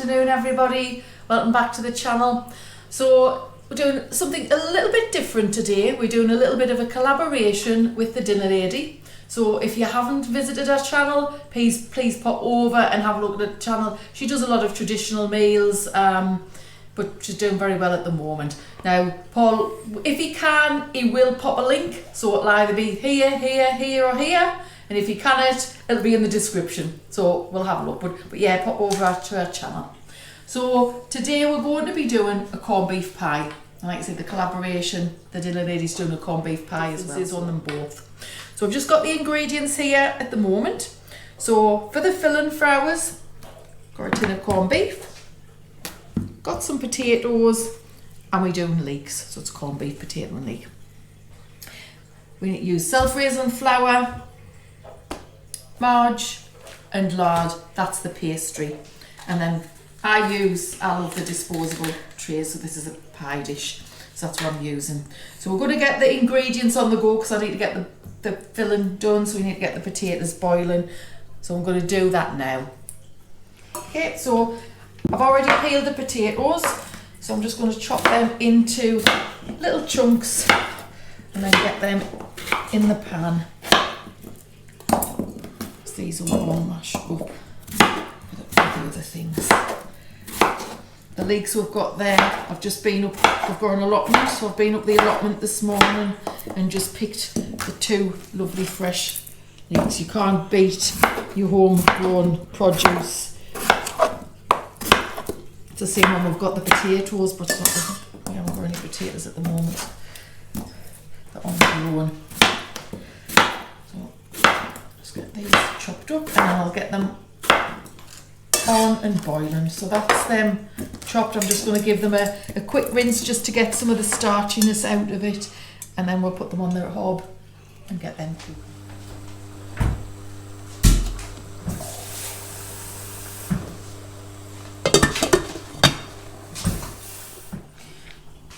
afternoon everybody, welcome back to the channel. So we're doing something a little bit different today. We're doing a little bit of a collaboration with the dinner lady. So if you haven't visited her channel, please pop over and have a look at the channel. She does a lot of traditional meals, but she's doing very well at the moment. Now Paul, if he can, he will pop a link, so it'll either be here, here, here or here. And if you can't, it'll be in the description. So we'll have a look. But yeah, pop over to our channel. So today we're going to be doing a corned beef pie. And like I said, the collaboration, the dinner lady's doing a corned beef pie as well. It's on them both. So I've just got the ingredients here at the moment. So for the filling for ours, got a tin of corned beef, got some potatoes, and we're doing leeks. So it's corned beef, potato and leek. We need to use self-raising flour, marge and lard. That's the pastry. And then I love the disposable trays, so this is a pie dish, so that's what I'm using. So we're going to get the ingredients on the go because I need to get the filling done, so we need to get the potatoes boiling, so I'm going to do that now. Okay, so I've already peeled the potatoes, so I'm just going to chop them into little chunks and then get them in the pan. These are all mashed up with the other things. The leeks we've got there, I've just been up, I've got an allotment, so I've been up the allotment this morning and just picked the two lovely fresh leeks. You can't beat your homegrown produce. It's the same one, we've got the potatoes, but we haven't got any potatoes at the moment. They're ungrown. Get these chopped up and I'll get them on and boiling. So that's them chopped. I'm just going to give them a quick rinse just to get some of the starchiness out of it, and then we'll put them on the hob and get them cooked.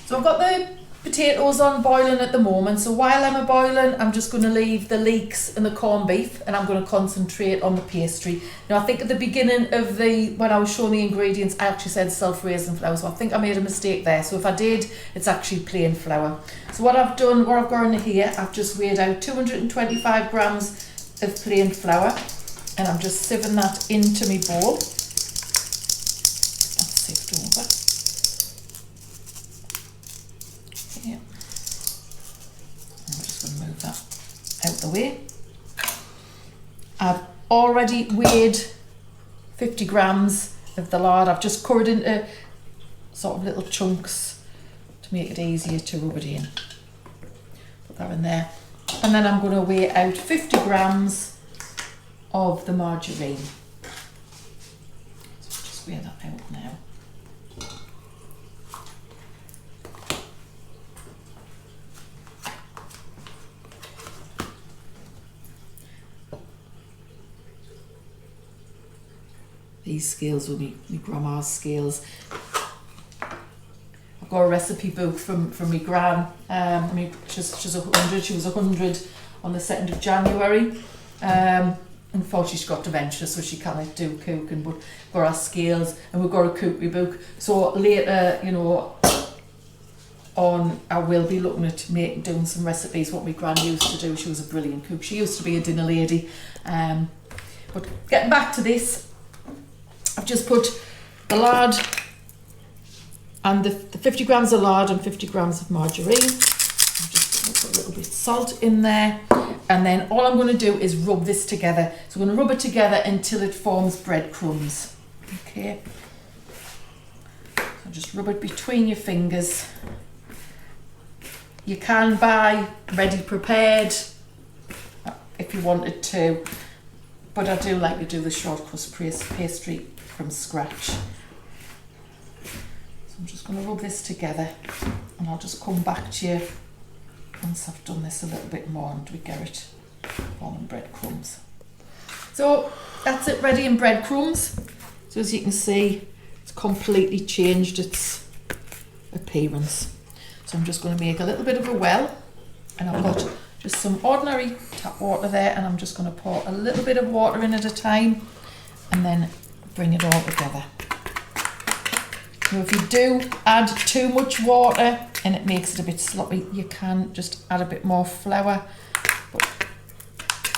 So I've got the potatoes on boiling at the moment, so while I'm a boiling, I'm just going to leave the leeks and the corned beef and I'm going to concentrate on the pastry. Now I think at the beginning of when I was showing the ingredients, I actually said self-raising flour, so I think I made a mistake there. So if I did, it's actually plain flour. So what I've got in here, I've just weighed out 225 grams of plain flour and I'm just sieving that into my bowl. That's sieved over. Move that out the way. I've already weighed 50 grams of the lard. I've just cut it into sort of little chunks to make it easier to rub it in. Put that in there. And then I'm going to weigh out 50 grams of the margarine. So just weigh that out now. These scales will be my grandma's scales. I've got a recipe book from my gran. She's 100. She was 100 on the 2nd of January. Unfortunately, she got dementia, so she can't do cooking. But we've got our scales and we've got a cookery book. So later, on, I will be looking at doing some recipes. What my gran used to do. She was a brilliant cook. She used to be a dinner lady. But getting back to this. I've just put the lard and the 50 grams of lard and 50 grams of margarine. I'm just going to put a little bit of salt in there, and then all I'm going to do is rub this together. So I'm going to rub it together until it forms breadcrumbs. Okay. So just rub it between your fingers. You can buy ready prepared if you wanted to, but I do like to do the shortcrust pastry from scratch. So I'm just going to rub this together and I'll just come back to you once I've done this a little bit more and we get it on breadcrumbs. So that's it, ready in breadcrumbs. So as you can see, it's completely changed its appearance. So I'm just going to make a little bit of a well, and I've got just some ordinary tap water there, and I'm just going to pour a little bit of water in at a time and then bring it all together. Now if you do add too much water and it makes it a bit sloppy, you can just add a bit more flour. But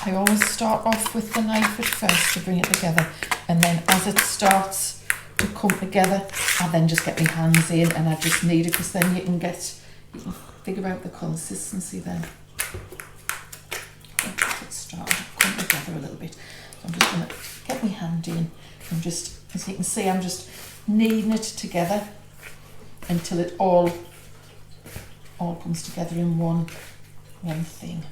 I always start off with the knife at first to bring it together, and then as it starts to come together, I then just get my hands in and I just knead it, because then you can figure out the consistency then. It's starting to come together a little bit. So I'm just going to get my hand in and just, as you can see, I'm just kneading it together until it all comes together in one thing.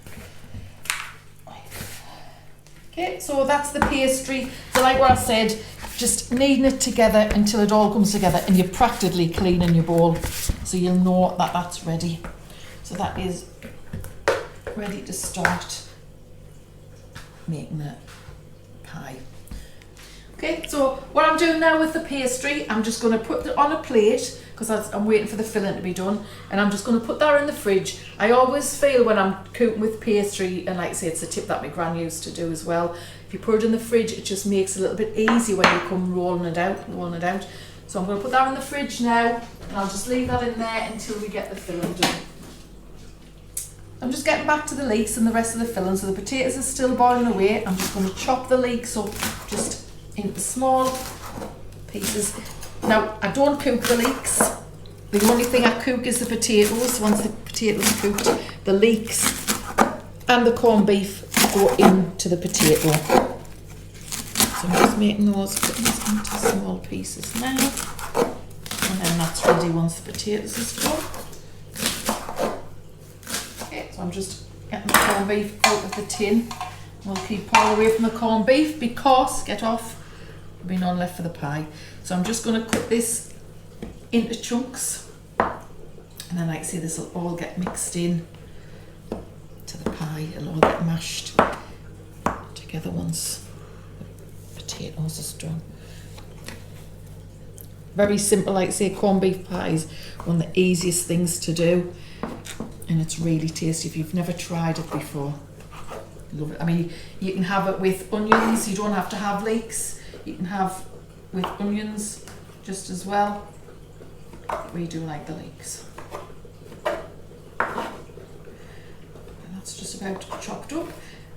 Okay, so that's the pastry. So like what I said, just kneading it together until it all comes together, and you're practically cleaning your bowl, so you'll know that that's ready. So that is ready to start making the pie. Okay, so what I'm doing now with the pastry, I'm just going to put it on a plate, because I'm waiting for the filling to be done, and I'm just going to put that in the fridge. I always feel when I'm cooking with pastry, and like I say, it's a tip that my gran used to do as well, if you put it in the fridge, it just makes it a little bit easier when you come rolling it out. So I'm going to put that in the fridge now, and I'll just leave that in there until we get the filling done. I'm just getting back to the leeks and the rest of the filling. So the potatoes are still boiling away. I'm just going to chop the leeks up just into small pieces. Now, I don't cook the leeks. The only thing I cook is the potatoes. Once the potatoes are cooked, the leeks and the corned beef go into the potato. So I'm just making those, putting these into small pieces now. And then that's ready once the potatoes are done. Okay, so I'm just getting the corned beef out of the tin. We'll keep all away from the corned beef because, there'll be none left for the pie. So I'm just going to cut this into chunks, and then like I say, this will all get mixed in to the pie. It'll all get mashed together once the potatoes are done. Very simple, like I say, corned beef pie is one of the easiest things to do, and it's really tasty. If you've never tried it before, love it. I mean, you can have it with onions, you don't have to have leeks. You can have with onions just as well. We do like the leeks. And that's just about chopped up.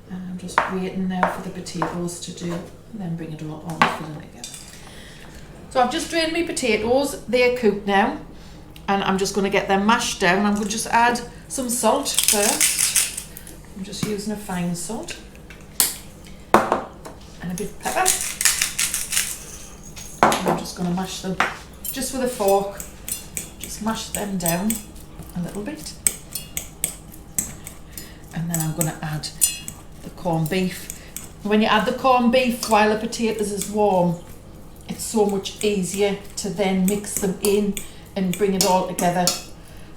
And I'm just waiting now for the potatoes to do, and then bring it all filling together. So I've just drained my potatoes. They're cooked now, and I'm just going to get them mashed down. I'm going to just add some salt first. I'm just using a fine salt and a bit of pepper. I'm just going to mash them just with a fork, just mash them down a little bit, and then I'm going to add the corned beef. When you add the corned beef while the potatoes is warm, it's so much easier to then mix them in and bring it all together.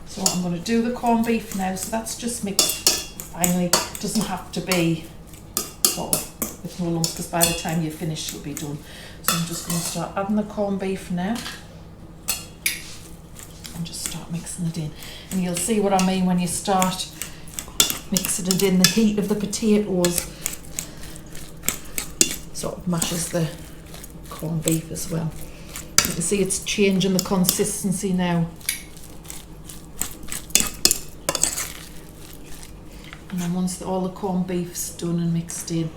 So I'm going to do the corned beef now, so that's just mixed finely. It doesn't have to be sort of with no lumps, because by the time you finish it'll be done. So I'm just going to start adding the corned beef now and just start mixing it in. And you'll see what I mean when you start mixing it in. The heat of the potatoes sort of mashes the corned beef as well. You can see it's changing the consistency now. And then once all the corned beef's done and mixed in,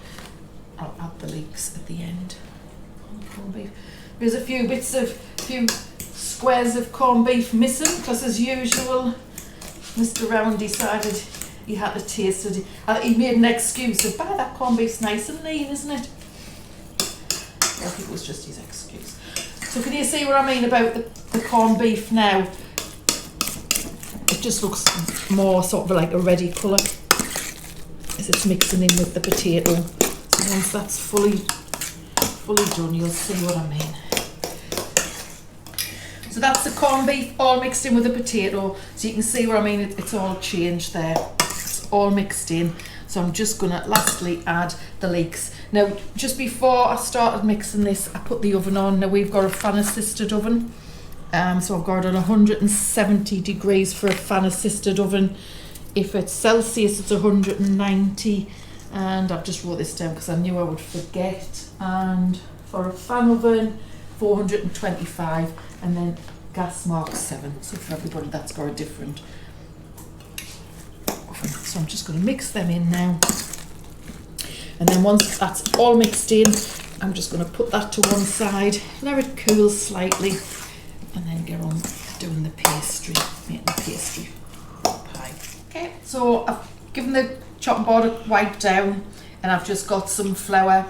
I'll add the leeks at the end. Corned beef. There's a few squares of corned beef missing, because as usual Mr. Round decided he had to taste it. He made an excuse of, that corned beef's nice and lean, isn't it? I think it was just his excuse. So can you see what I mean about the corned beef now? It just looks more sort of like a ready colour as it's mixing in with the potato. So once that's fully done, you'll see what I mean. So that's the corned beef all mixed in with the potato. So you can see what I mean, it's all changed there. It's all mixed in. So I'm just going to lastly add the leeks. Now, just before I started mixing this, I put the oven on. Now we've got a fan assisted oven. So I've got it on 170 degrees for a fan assisted oven. If it's Celsius, it's 190. And I've just wrote this down because I knew I would forget. And for a fan oven, 425. And then gas mark 7. So for everybody that's got a different oven. So I'm just going to mix them in now. And then once that's all mixed in, I'm just going to put that to one side, let it cool slightly, and then get on doing the pastry, making the pastry pie. Okay, so I've given the chopping board a wipe down, and I've just got some flour.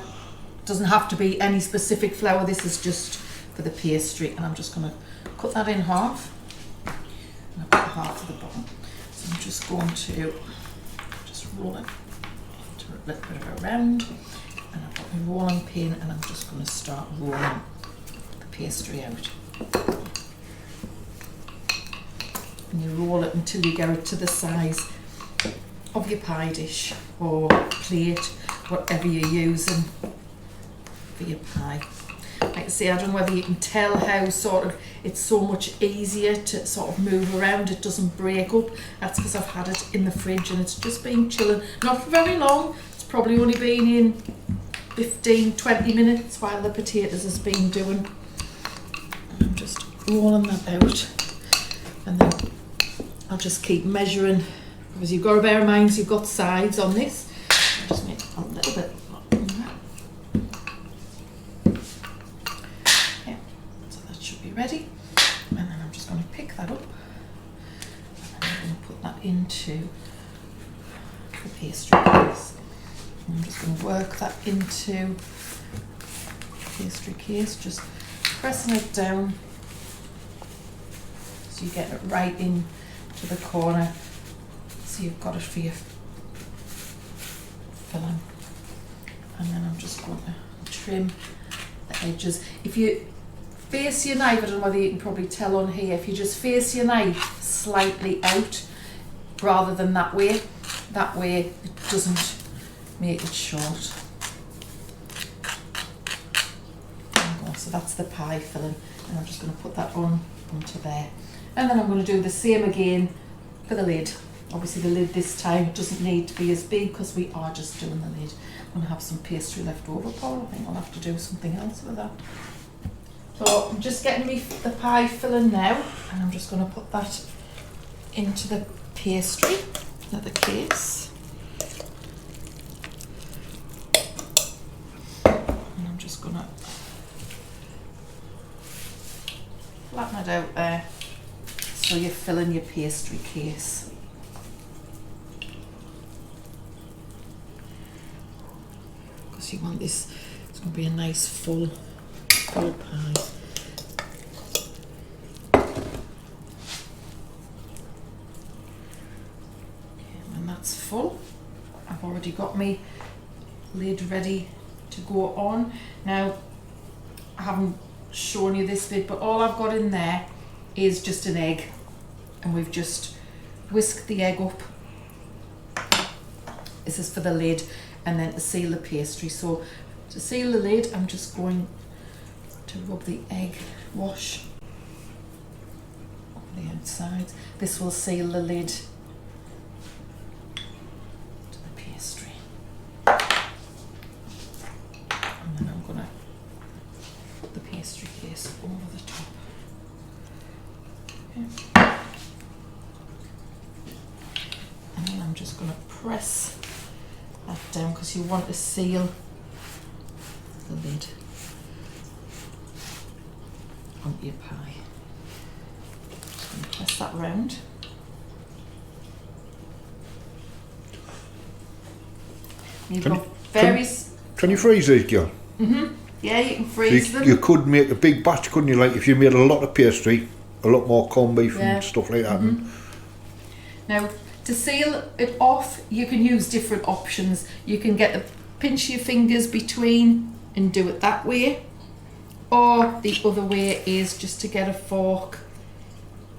Doesn't have to be any specific flour, this is just for the pastry, and I'm just going to cut that in half, and I've got half of the bottom. So I'm just going to just roll it into a little bit of a round, and I've got my rolling pin, and I'm just going to start rolling the pastry out. And you roll it until you get it to the size of your pie dish or plate, whatever you're using for your pie. Like I say, I don't know whether you can tell how sort of it's so much easier to sort of move around, it doesn't break up. That's because I've had it in the fridge and it's just been chilling, not for very long. It's probably only been in 15-20 minutes while the potatoes has been doing. I'm just rolling that out, and then I'll just keep measuring, because you've got to bear in mind you've got sides on this. I'll just make a little bit. Yeah, so that should be ready. And then I'm just going to pick that up, and then I'm going to put that into the pastry case. I'm just going to work that into the pastry case, just pressing it down so you get it right in to the corner, so you've got it for your filling. And then I'm just going to trim the edges. If you face your knife, I don't know whether you can probably tell on here, if you just face your knife slightly out rather than that way it doesn't make it short. So that's the pie filling, and I'm just going to put that onto there. And then I'm going to do the same again for the lid. Obviously the lid this time doesn't need to be as big because we are just doing the lid. I'm going to have some pastry left over, Paul. I think I'll have to do something else with that. So I'm just getting the pie filling now, and I'm just going to put that into the pastry, the case. And I'm just going to flatten it out there so you're filling your pastry case. Because you want this, it's going to be a nice full pie. And that's full. I've already got my lid ready to go on. Now, I haven't shown you this bit, but all I've got in there is just an egg, and we've just whisked the egg up. This is for the lid, and then to seal the pastry. So to seal the lid, I'm just going to rub the egg wash over the outside. This will seal the lid to the pastry. And then I'm going to put the pastry case over the top. Okay. And then I'm just going to press that down because you want to seal the lid onto your pie. Just going to press that round. You've got various. Can you freeze these, Jill? Yeah, you can freeze them. You could make a big batch, couldn't you? Like if you made a lot of pastry, a lot more corned beef and stuff like that. Now, to seal it off, you can use different options. You can pinch your fingers between and do it that way, or the other way is just to get a fork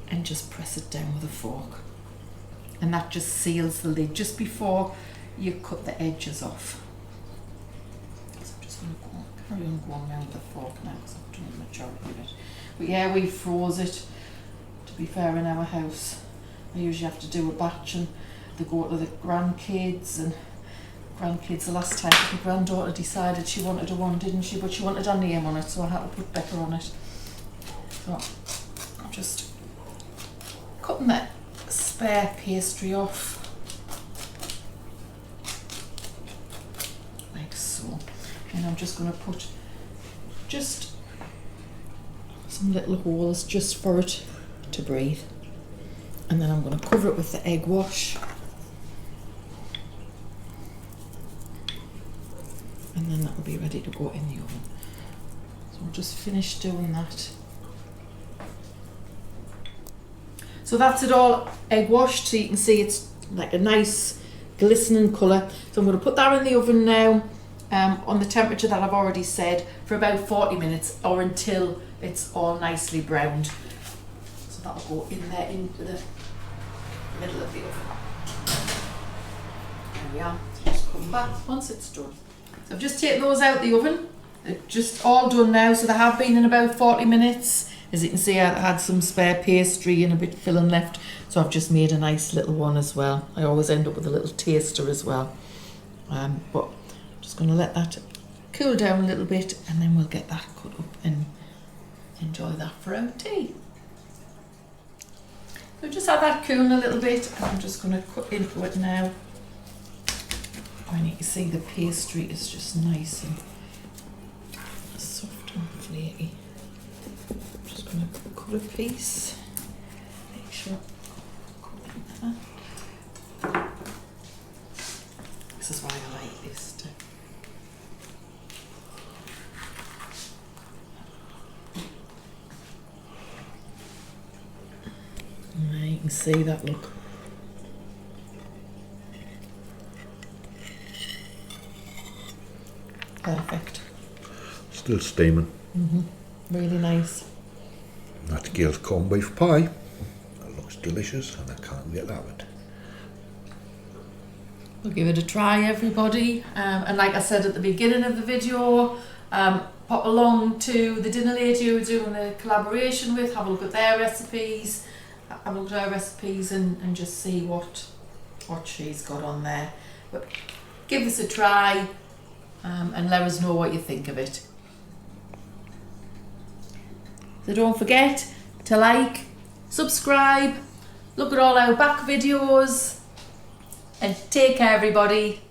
and just press it down with a fork, and that just seals the lid just before you cut the edges off. So I'm just going to carry on going around with the fork now because I've done the majority of it. But yeah, we froze it, to be fair, in our house. I usually have to do a batch, and they go to the grandkids, and grandkids the last time my granddaughter decided she wanted one, didn't she? But she wanted her name on it, so I had to put Becca on it. So I'm just cutting that spare pastry off. Like so. And I'm just going to put just some little holes just for it to breathe. And then I'm going to cover it with the egg wash. And then that will be ready to go in the oven. So I'll just finish doing that. So that's it all egg washed, so you can see it's like a nice glistening colour. So I'm going to put that in the oven now on the temperature that I've already said for about 40 minutes or until it's all nicely browned. So that'll go in there into the middle of the oven. There we are. So just come back once it's done. So I've just taken those out the oven. They're just all done now, so they have been in about 40 minutes. As you can see, I had some spare pastry and a bit filling left, so I've just made a nice little one as well. I always end up with a little taster as well. But I'm just going to let that cool down a little bit, and then we'll get that cut up and enjoy that for our tea. So just have that cooling a little bit, and I'm just going to cut into it now. And you can see the pastry is just nice and soft and flaky. I'm just going to cut a piece. Make sure I cut in there. This is why I like this too. And you can see that look. Perfect. Still steaming. Really nice. That's Gail's corned beef pie. That looks delicious and I can't get that one. We'll give it a try, everybody. And like I said at the beginning of the video, pop along to the dinner lady who we're doing a collaboration with, have a look at their recipes, have a look at our recipes and just see what she's got on there. But give us a try. And let us know what you think of it. So don't forget to like, subscribe, look at all our back videos, and take care everybody.